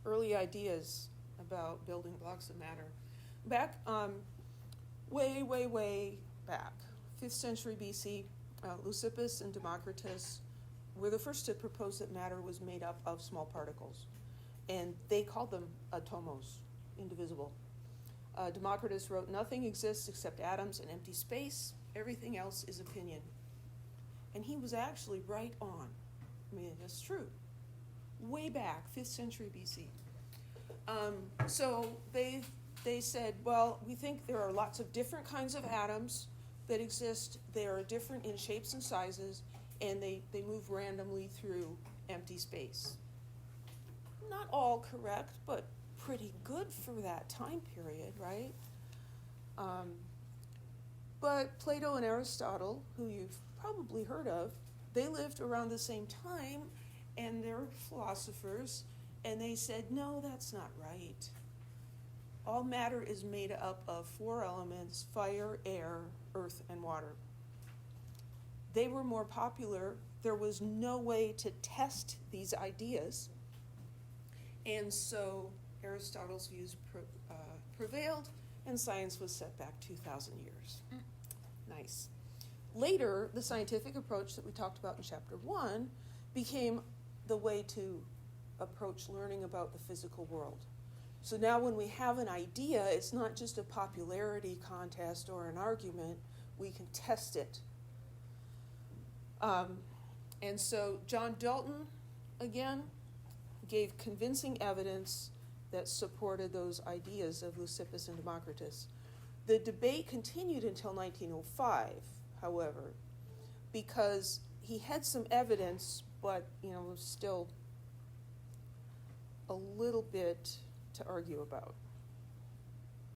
early ideas about building blocks of matter. Back, way back, 5th century BC, Leucippus and Democritus were the first to propose that matter was made up of small particles. And they called them atomos, indivisible. Democritus wrote, "Nothing exists except atoms and empty space. Everything else is opinion." And he was actually right on. I mean, that's true. Way back, 5th century BC. So they said, well, we think there are lots of different kinds of atoms that exist. They are different in shapes and sizes, and they move randomly through empty space. Not all correct, but pretty good for that time period, right? But Plato and Aristotle, who you've probably heard of, they lived around the same time, and they're philosophers, and they said, no, that's not right. All matter is made up of 4 elements: fire, air, earth, and water. They were more popular. There was no way to test these ideas, and so Aristotle's views prevailed, and science was set back 2,000 years. Nice. Later, the scientific approach that we talked about in Chapter 1 became the way to approach learning about the physical world. So now when we have an idea, it's not just a popularity contest or an argument. We can test it. And so John Dalton, again, gave convincing evidence that supported those ideas of Leucippus and Democritus. The debate continued until 1905, however, because he had some evidence, but was still a little bit to argue about.